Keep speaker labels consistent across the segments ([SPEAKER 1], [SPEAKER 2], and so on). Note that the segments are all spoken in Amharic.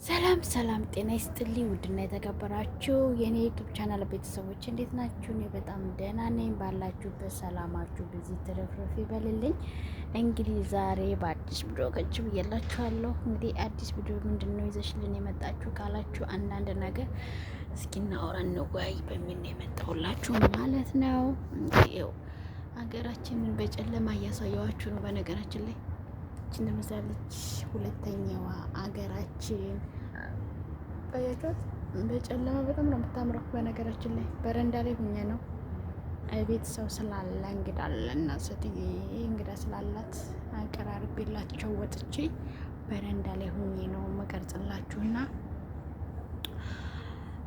[SPEAKER 1] ሰላም ሰላም፣ ጤና ይስጥልኝ ውድና የተከበራችሁ የኔ ዩቱብ ቻናል ቤተሰቦች እንዴት ናችሁ? እኔ በጣም ደህና ነኝ። ባላችሁበት ሰላማችሁ በዚህ ትረፍረፍ ይበልልኝ። እንግዲህ ዛሬ በአዲስ ቪዲዮ ከች ብዬላችኋለሁ። እንግዲህ አዲስ ቪዲዮ ምንድን ነው ይዘሽልን የመጣችሁ ካላችሁ አንዳንድ ነገር እስኪ እናውራ እንወያይ በሚል ነው የመጣሁላችሁ ማለት ነው። እንግዲህ ሀገራችንን በጨለማ እያሳየዋችሁ ነው። በነገራችን ላይ እንደምሳለች ሁለተኛዋ አገራችን በየቷት በጨለማ በጣም ነው የምታምረው። በነገራችን ላይ በረንዳ ላይ ሁኜ ነው ቤት ሰው ስላለ እንግዳ አለና ሴትዬ እንግዳ ስላላት አቀራርቤላቸው ወጥቼ በረንዳ ላይ ሁኜ ነው መቀርጽላችሁና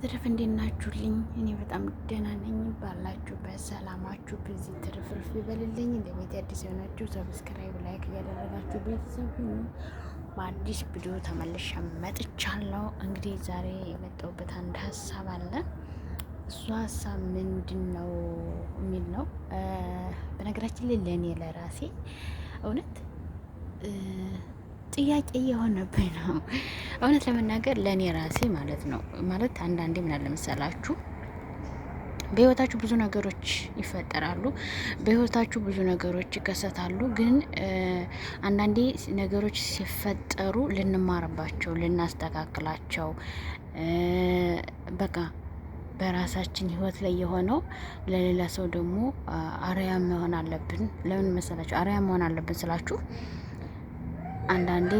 [SPEAKER 1] ትርፍ እንዴት ናችሁልኝ? እኔ በጣም ደህና ነኝ። ባላችሁበት ሰላማችሁ በዚህ ትርፍርፍ ይበልልኝ። ለቤት አዲስ የሆናችሁ ሰብስክራይብ፣ ላይክ እያደረጋችሁ ቤተሰብ ሁኑ። በአዲስ ቪዲዮ ተመልሼ መጥቻለሁ። እንግዲህ ዛሬ የመጣሁበት አንድ ሀሳብ አለ። እሱ ሀሳብ ምንድን ነው የሚል ነው። በነገራችን ላይ ለእኔ ለራሴ እውነት ጥያቄ የሆነብኝ ነው። እውነት ለመናገር ለእኔ ራሴ ማለት ነው። ማለት አንዳንዴ ምን አለ መሰላችሁ፣ በህይወታችሁ ብዙ ነገሮች ይፈጠራሉ፣ በህይወታችሁ ብዙ ነገሮች ይከሰታሉ። ግን አንዳንዴ ነገሮች ሲፈጠሩ ልንማርባቸው፣ ልናስተካክላቸው በቃ በራሳችን ህይወት ላይ የሆነው ለሌላ ሰው ደግሞ አርአያ መሆን አለብን። ለምን መሰላችሁ አርአያ መሆን አለብን ስላችሁ አንዳንዴ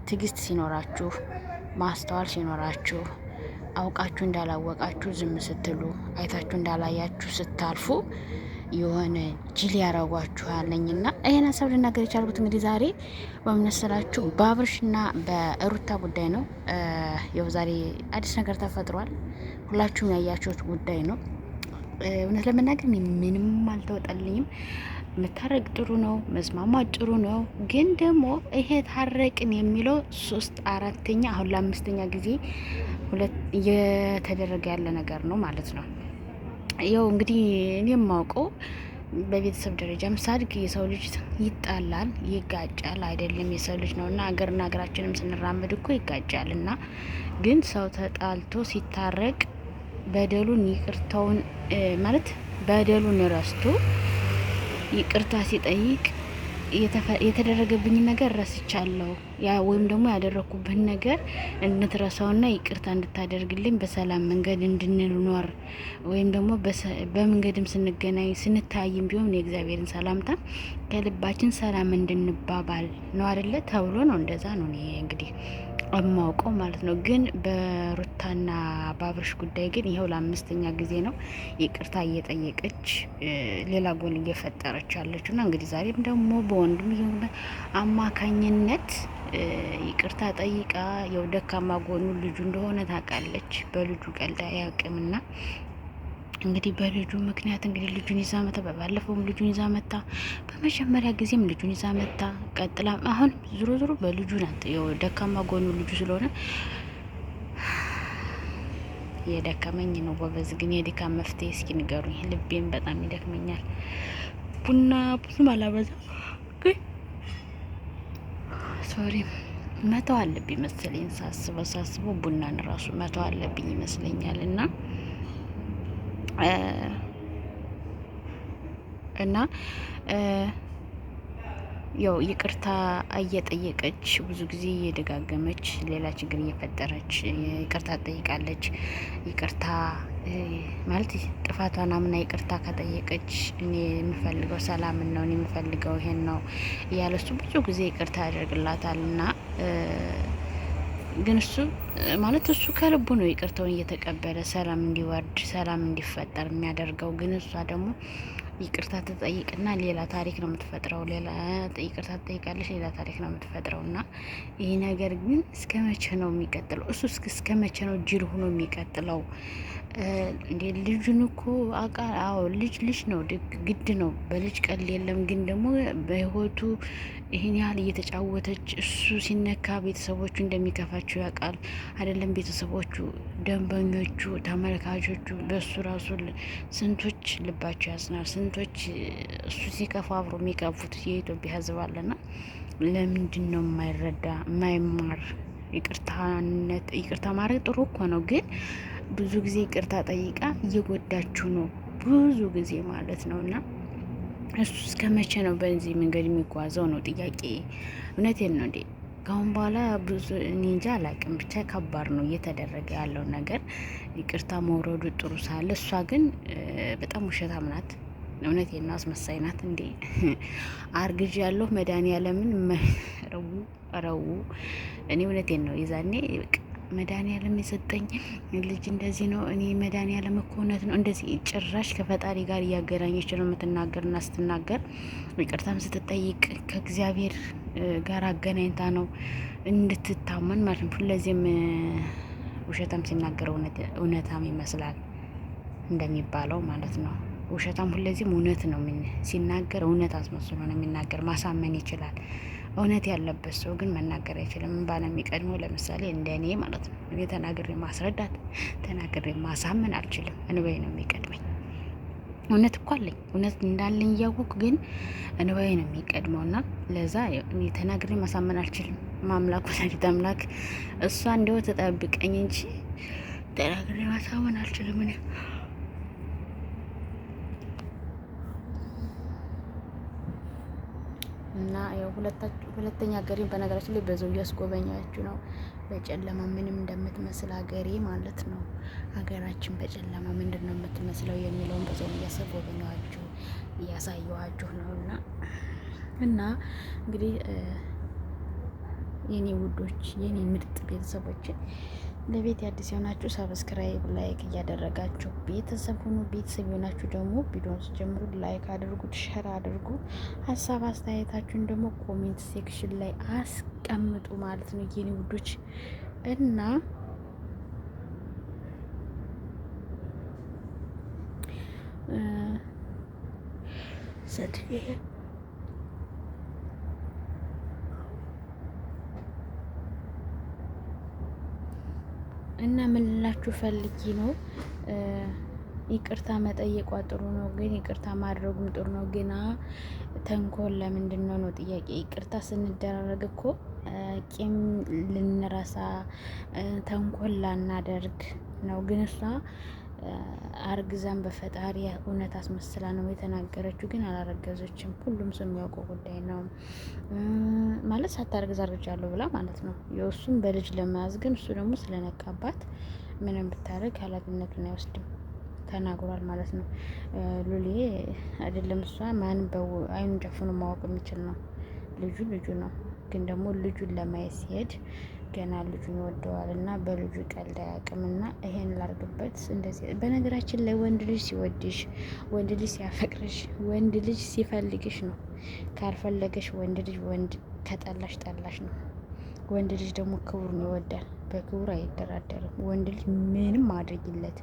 [SPEAKER 1] ትዕግስት ሲኖራችሁ፣ ማስተዋል ሲኖራችሁ፣ አውቃችሁ እንዳላወቃችሁ ዝም ስትሉ፣ አይታችሁ እንዳላያችሁ ስታልፉ የሆነ ጅል ያረጓችኋለኝና ይሄን ሀሳብ ልናገር የቻልኩት እንግዲህ ዛሬ በመሰላችሁ በአብርሽና በሩታ ጉዳይ ነው። ያው ዛሬ አዲስ ነገር ተፈጥሯል። ሁላችሁም ያያችሁት ጉዳይ ነው። እውነት ለመናገር ምንም አልተወጣልኝም። መታረቅ ጥሩ ነው፣ መስማማት ጥሩ ነው። ግን ደግሞ ይሄ ታረቅን የሚለው 3/4 አሁን ለ5ኛ ጊዜ እየተደረገ ያለ ነገር ነው ማለት ነው። ያው እንግዲህ እኔ የማውቀው በቤተሰብ ደረጃ ምሳድግ የሰው ልጅ ይጣላል፣ ይጋጫል። አይደለም የሰው ልጅ ነው እና ሀገርና ሀገራችንም ስንራመድ እኮ ይጋጫል። እና ግን ሰው ተጣልቶ ሲታረቅ በደሉን ይቅርታውን ማለት በደሉን ረስቶ ይቅርታ ሲጠይቅ የተደረገብኝ ነገር ረስቻለሁ ወይም ደግሞ ያደረኩብህን ነገር እንድትረሳውና ይቅርታ እንድታደርግልኝ በሰላም መንገድ እንድንኖር ወይም ደግሞ በመንገድም ስንገናኝ ስንታይም ቢሆን የእግዚአብሔርን ሰላምታ ከልባችን ሰላም እንድንባባል ነው አይደለ ተብሎ ነው። እንደዛ ነው እኔ እንግዲህ እማውቀው ማለት ነው። ግን በሩታና በአብርሽ ጉዳይ ግን ይኸው ለ5ኛ ጊዜ ነው ይቅርታ እየጠየቀች ሌላ ጎል እየፈጠረች ያለችው እና እንግዲህ ዛሬም ደግሞ በወንድም አማካኝነት ይቅርታ ጠይቃ የው ደካማ ጎኑ ልጁ እንደሆነ ታውቃለች። በልጁ ቀልድ አያውቅምና እንግዲህ በልጁ ምክንያት እንግዲህ ልጁን ይዛ መታ፣ በባለፈውም ልጁን ይዛ መታ፣ በመጀመሪያ ጊዜም ልጁን ይዛ መታ፣ ቀጥላ አሁን ዞሮ በልጁ ናት። ያው ደካማ ጎኑ ልጁ ስለሆነ የደከመኝ ነው ጎበዝ። ግን የድካም መፍትሄ እስኪ ንገሩኝ። ልቤም በጣም ይደክመኛል። ቡና ብዙም አላበዛም፣ ግን ሶሪ መተው አለብኝ መሰለኝ። ሳስበው ቡናን ራሱ መተው አለብኝ ይመስለኛል እና ያው ይቅርታ እየጠየቀች ብዙ ጊዜ እየደጋገመች ሌላ ችግር እየፈጠረች ይቅርታ ትጠይቃለች። ይቅርታ ማለት ጥፋቷን አምና ይቅርታ ከጠየቀች እኔ የምፈልገው ሰላምን ነው፣ እኔ የምፈልገው ይሄን ነው እያለ እሱ ብዙ ጊዜ ይቅርታ ያደርግላታል እና ግን እሱ ማለት እሱ ከልቡ ነው ይቅርታውን እየተቀበለ ሰላም እንዲወርድ ሰላም እንዲፈጠር የሚያደርገው። ግን እሷ ደግሞ ይቅርታ ትጠይቅና ሌላ ታሪክ ነው የምትፈጥረው። ሌላ ይቅርታ ትጠይቃለች፣ ሌላ ታሪክ ነው የምትፈጥረው። እና ይህ ነገር ግን እስከ መቼ ነው የሚቀጥለው? እሱ እስከ መቼ ነው ጅል ሆኖ የሚቀጥለው? እንዴ ልጁን እኮ አዎ ልጅ ነው፣ ግድ ነው። በልጅ ቀል የለም። ግን ደግሞ በህይወቱ ይህን ያህል እየተጫወተች እሱ ሲነካ ቤተሰቦቹ እንደሚከፋቸው ያውቃል አይደለም? ቤተሰቦቹ፣ ደንበኞቹ፣ ተመልካቾቹ በእሱ ራሱ ስንቶች ልባቸው ያዝናል። ስንቶች እሱ ሲከፋ አብሮ የሚከፉት የኢትዮጵያ ሕዝብ አለና ለምንድን ነው የማይረዳ የማይማር? ይቅርታ ማድረግ ጥሩ እኮ ነው፣ ግን ብዙ ጊዜ ይቅርታ ጠይቃ እየጎዳችሁ ነው ብዙ ጊዜ ማለት ነው። እና እሱ እስከ መቼ ነው በዚህ መንገድ የሚጓዘው ነው ጥያቄ። እውነቴን ነው እንዴ? ካሁን በኋላ ብዙ እኔ እንጃ አላቅም፣ ብቻ ከባድ ነው እየተደረገ ያለው ነገር። ይቅርታ መውረዱ ጥሩ ሳለ እሷ ግን በጣም ውሸታም ናት። እውነቴን ነው፣ አስመሳይ ናት። እንዴ አርግዥ ያለሁ መድኃኒዓለምን ረው እኔ እውነቴን ነው የዛኔ መድኃኒዓለም የሰጠኝ ልጅ እንደዚህ ነው። እኔ መድኃኒዓለም እኮ እውነት ነው እንደዚህ ጭራሽ ከፈጣሪ ጋር እያገናኘች ነው የምትናገርና ስትናገር ይቅርታም ስትጠይቅ ከእግዚአብሔር ጋር አገናኝታ ነው እንድትታመን ማለት ነው። ሁለዚህም ውሸታም ሲናገር እውነታም ይመስላል እንደሚባለው ማለት ነው። ውሸታም ሁለዚህም እውነት ነው ሲናገር እውነት አስመስሎ ነው የሚናገር። ማሳመን ይችላል። እውነት ያለበት ሰው ግን መናገር አይችልም። ባለ የሚቀድመው ለምሳሌ እንደ እኔ ማለት ነው። እኔ ተናግሬ ማስረዳት ተናግሬ ማሳመን አልችልም። እንበይ ነው የሚቀድመኝ። እውነት እኮ አለኝ፣ እውነት እንዳለኝ እያወቅሁ ግን እንበይ ነው የሚቀድመው እና ለዛ እኔ ተናግሬ ማሳመን አልችልም። ማምላክ ወላዲተ አምላክ እሷ እንደው ተጠብቀኝ እንጂ ተናግሬ ማሳመን አልችልም እኔ እና ያው ሁለተኛ ሀገሬን በነገራችን ላይ በዛው እያስጎበኛችሁ ነው። በጨለማ ምንም እንደምትመስል ሀገሬ ማለት ነው። ሀገራችን በጨለማ ምንድን ነው የምትመስለው የሚለውን በዛው እያስጎበኛችሁ እያሳየኋችሁ ነው። እና እንግዲህ የኔ ውዶች የኔ ምርጥ ቤተሰቦች ለቤት አዲስ የሆናችሁ ሰብስክራይብ ላይክ እያደረጋችሁ ቤተሰብ ሁኑ። ቤተሰብ የሆናችሁ ደግሞ ቪዲዮውን ሲጀምሩ ላይክ አድርጉት፣ ሸር አድርጉ። ሀሳብ አስተያየታችሁን ደግሞ ኮሜንት ሴክሽን ላይ አስቀምጡ ማለት ነው የኔ ውዶች እና እና ምን ልላችሁ ፈልጊ ነው፣ ይቅርታ መጠየቋ ጥሩ ነው፣ ግን ይቅርታ ማድረጉም ጥሩ ነው። ግና ተንኮል ለምንድን ነው ጥያቄ። ይቅርታ ስንደራረግ እኮ ቂም ልንረሳ ተንኮል ላናደርግ ነው። ግን እሷ አርግዛን በፈጣሪ እውነት አስመስላ ነው የተናገረችው፣ ግን አላረገዘችም። ሁሉም ሰው የሚያውቀው ጉዳይ ነው ማለት ሳታረግዝ አርግዣለሁ ብላ ማለት ነው። የእሱም በልጅ ለመያዝ ግን እሱ ደግሞ ስለነቃባት ምንም ብታደርግ ኃላፊነቱን አይወስድም ተናግሯል ማለት ነው። ሉሌ አይደለም እሷ ማን አይኑን ጨፍኖ ማወቅ የሚችል ነው። ልጁ ነው። ግን ደግሞ ልጁን ለማየት ሲሄድ ገና ልጁን ይወደዋል እና በልጁ ቀልድ አያውቅም። እና ይሄን ላርግበት እንደዚህ። በነገራችን ላይ ወንድ ልጅ ሲወድሽ፣ ወንድ ልጅ ሲያፈቅርሽ፣ ወንድ ልጅ ሲፈልግሽ ነው። ካልፈለገሽ ወንድ ልጅ ከጠላሽ ጠላሽ ነው። ወንድ ልጅ ደግሞ ክብሩን ይወዳል። በክብሩ አይደራደርም። ወንድ ልጅ ምንም አድርጊለት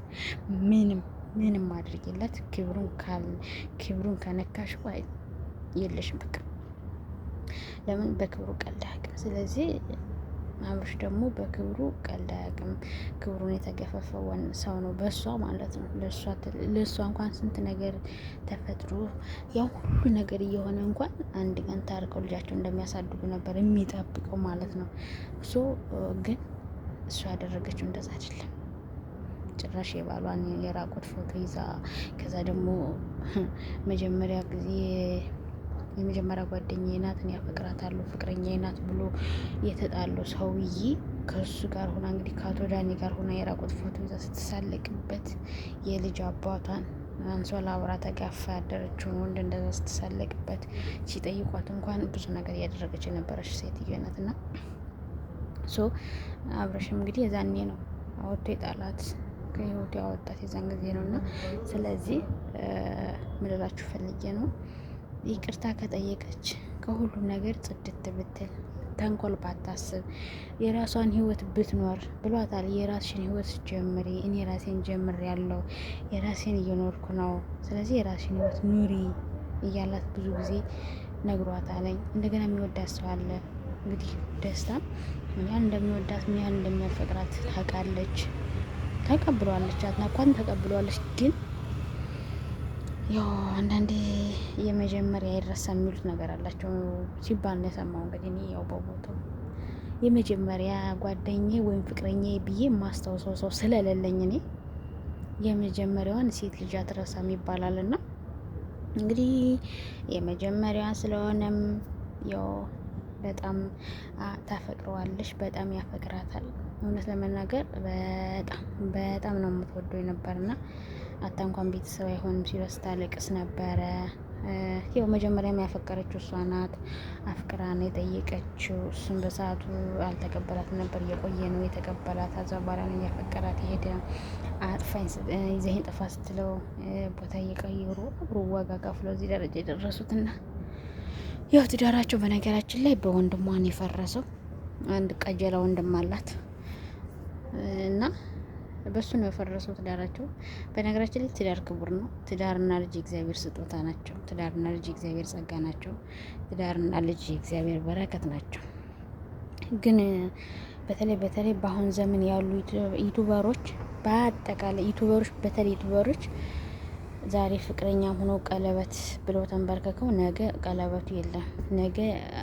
[SPEAKER 1] ምንም አድርጊለት ክብሩን ከነካሽ የለሽም በቃ። ለምን በክብሩ ቀልድ አያውቅም። ስለዚህ አብርሽ ደግሞ በክብሩ ቀልድ አያውቅም። ክብሩን የተገፈፈ ሰው ነው በእሷ ማለት ነው። ለእሷ እንኳን ስንት ነገር ተፈጥሮ ያው ሁሉ ነገር እየሆነ እንኳን አንድ ቀን ታርቀው ልጃቸው እንደሚያሳድጉ ነበር የሚጠብቀው ማለት ነው። ግን እሷ ያደረገችው እንደዛ አይደለም። ጭራሽ የባሏን የራቁት ፎቶ ይዛ ከዛ ደግሞ የመጀመሪያ ጓደኛዬ ናት እኔ አፈቅራታለሁ ፍቅረኛዬ ናት ብሎ የተጣለው ሰውዬ ከእሱ ጋር ሆና እንግዲህ ከአቶ ዳኒ ጋር ሆና የራቁት ፎቶ ይዛ ስትሳለቅበት የልጅ አባቷን አንሶላ አብራ ተጋፋ ያደረችውን ወንድ እንደዛ ስትሳለቅበት ሲጠይቋት እንኳን ብዙ ነገር እያደረገች የነበረች ሴትዮ ናት። እና አብረሽም እንግዲህ የዛኔ ነው አወጥቶ የጣላት ከህይወቱ ያወጣት የዛን ጊዜ ነው። እና ስለዚህ ምልላችሁ ፈልጌ ነው ይቅርታ ከጠየቀች ከሁሉም ነገር ጽድት ብትል ተንኮል ባታስብ የራሷን ህይወት ብትኖር ብሏታል። የራስሽን ህይወት ጀምሪ፣ እኔ ራሴን ጀምር ያለው የራሴን እየኖርኩ ነው። ስለዚህ የራስሽን ህይወት ኑሪ እያላት ብዙ ጊዜ ነግሯታል። እንደገና የሚወዳት ሰው አለ እንግዲህ ደስታ ምን ያህል እንደሚወዳት ምን ያህል እንደሚያፈቅራት ታውቃለች። ተቀብሏለች፣ አትናኳን ተቀብሏለች። ግን ያው አንዳንዴ የመጀመሪያ አይረሳ የሚሉት ነገር አላቸው ሲባል ነው የሰማው። እንግዲህ እኔ ያው በቦታው የመጀመሪያ ጓደኛዬ ወይም ፍቅረኛዬ ብዬ የማስታውሰው ሰው ስለሌለኝ እኔ የመጀመሪያዋን ሴት ልጅ አትረሳም ይባላልና እንግዲህ የመጀመሪያ ስለሆነም ያው በጣም ታፈቅረዋለሽ፣ በጣም ያፈቅራታል። እውነት ለመናገር በጣም ነው የምትወደው ነበርና አታ እንኳን ቤተሰብ አይሆንም ሲል ስታለቅስ ነበረ። ያው መጀመሪያም ያፈቀረችው እሷ ናት። አፍቅራ ነው የጠየቀችው። እሱም በሰዓቱ አልተቀበላትም ነበር። እየቆየ ነው የተቀበላት። ከዛ በኋላ ነው ያፈቀራት። የሄደ አጥፋኝ ይዘኸኝ ጥፋ ስትለው ቦታ እየቀየሩ አብሮ ዋጋ ከፍለው እዚህ ደረጃ የደረሱትና ያው ትዳራቸው በነገራችን ላይ በወንድሟን የፈረሰው አንድ ቀጀላ ወንድም አላት እና በሱ ነው የፈረሰው ትዳራቸው። በነገራችን ላይ ትዳር ክቡር ነው። ትዳርና ልጅ የእግዚአብሔር ስጦታ ናቸው። ትዳርና ልጅ የእግዚአብሔር ጸጋ ናቸው። ትዳርና ልጅ የእግዚአብሔር በረከት ናቸው። ግን በተለይ በአሁን ዘመን ያሉ ዩቱበሮች በአጠቃላይ ዩቱበሮች ዛሬ ፍቅረኛ ሆኖ ቀለበት ብለው ተንበርከከው ነገ ቀለበቱ የለም። ነገ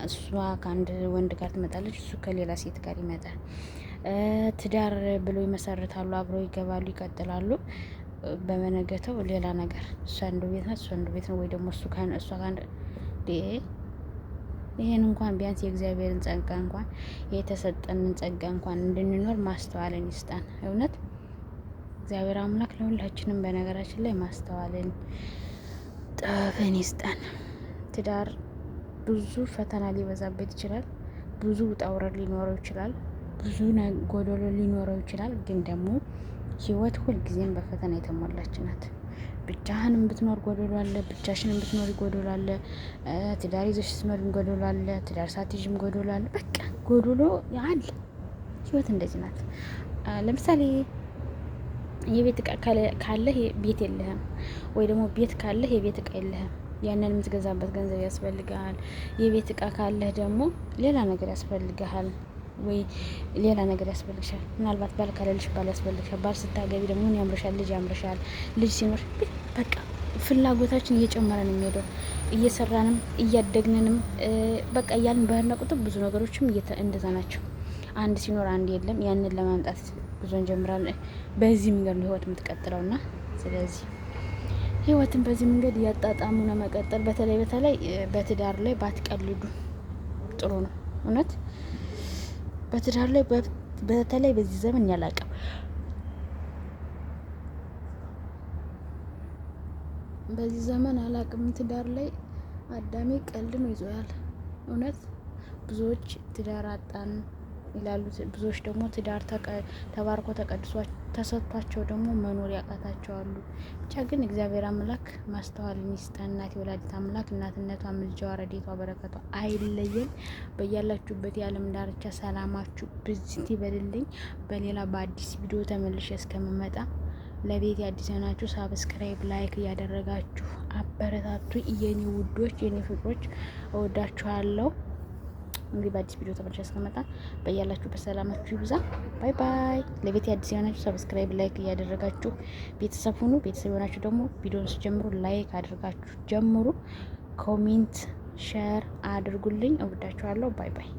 [SPEAKER 1] እሷ ከአንድ ወንድ ጋር ትመጣለች፣ እሱ ከሌላ ሴት ጋር ይመጣል። ትዳር ብለው ይመሰርታሉ፣ አብረው ይገባሉ፣ ይቀጥላሉ። በመነገተው ሌላ ነገር እሷ አንዱ ቤት ናት፣ እሷ አንዱ ቤት ነው። ወይ ደግሞ እሷ ከአንድ ይሄን እንኳን ቢያንስ የእግዚአብሔርን ጸጋ እንኳን የተሰጠንን ጸጋ እንኳን እንድንኖር ማስተዋልን ይስጣን። እውነት እግዚአብሔር አምላክ ለሁላችንም በነገራችን ላይ ማስተዋልን ጥበብን ይስጣን። ትዳር ብዙ ፈተና ሊበዛበት ይችላል። ብዙ ውጣ ውረድ ሊኖረው ይችላል። ብዙ ጎደሎ ሊኖረው ይችላል። ግን ደግሞ ህይወት ሁልጊዜም በፈተና የተሞላች ናት። ብቻህንም ብትኖር ጎደሎ አለ፣ ብቻሽንም ብትኖር ጎደሎ አለ። ትዳር ይዘሽ ስትኖሪም ጎደሎ አለ፣ ትዳር ሳትይዥም ጎደሎ አለ። በቃ ጎደሎ አለ። ህይወት እንደዚህ ናት። ለምሳሌ የቤት እቃ ካለህ ቤት የለህም፣ ወይ ደግሞ ቤት ካለህ የቤት እቃ የለህም። ያንን የምትገዛበት ገንዘብ ያስፈልግሃል። የቤት እቃ ካለህ ደግሞ ሌላ ነገር ያስፈልግሃል፣ ወይ ሌላ ነገር ያስፈልግሻል። ምናልባት ባል ካለልሽ ባል ያስፈልግሻል። ባል ስታገቢ ደግሞ ምን ያምርሻል? ልጅ ያምርሻል። ልጅ ሲኖር በቃ ፍላጎታችን እየጨመረ ነው የሚሄደው። እየሰራንም እያደግንንም በቃ እያልን ባህርና ቁጥር ብዙ ነገሮችም እንደዛ ናቸው። አንድ ሲኖር አንድ የለም። ያንን ለማምጣት ጉዞ እንጀምራለን። በዚህ መንገድ ነው ህይወት የምትቀጥለውና ስለዚህ ህይወትን በዚህ መንገድ እያጣጣሙ ነው መቀጠል። በተለይ በትዳር ላይ ባትቀልዱ ጥሩ ነው። እውነት በትዳር ላይ በተለይ በዚህ ዘመን ያላቀም በዚህ ዘመን አላቅም ትዳር ላይ አዳሜ ቀልድ ነው ይዞያል። እውነት ብዙዎች ትዳር አጣን ይላሉ። ብዙዎች ደግሞ ትዳር ተባርኮ ተሰጥቷቸው ደግሞ መኖር ያቃታቸዋሉ። ብቻ ግን እግዚአብሔር አምላክ ማስተዋልን ይስጠን። እናት የወላዲት አምላክ እናትነቷ፣ ምልጃዋ፣ ረድኤቷ፣ በረከቷ አይለየን። በያላችሁበት የዓለም ዳርቻ ሰላማችሁ ብዝት ይበልልኝ። በሌላ በአዲስ ቪዲዮ ተመልሼ እስከምመጣ ለቤት አዲስ የሆናችሁ ሳብስክራይብ፣ ላይክ እያደረጋችሁ አበረታቱ። የኔ ውዶች፣ የኔ ፍቅሮች እወዳችኋለሁ። እንግዲህ በአዲስ ቪዲዮ ተመልሼ እስከመጣ በያላችሁበት ሰላማችሁ ይብዛ። ባይ ባይ። ለቤት አዲስ የሆናችሁ ሰብስክራይብ ላይክ እያደረጋችሁ ቤተሰብ ሁኑ። ቤተሰብ የሆናችሁ ደግሞ ቪዲዮን ሲጀምሩ ላይክ አድርጋችሁ ጀምሩ። ኮሜንት ሼር አድርጉልኝ። እወዳችኋለሁ። ባይ ባይ።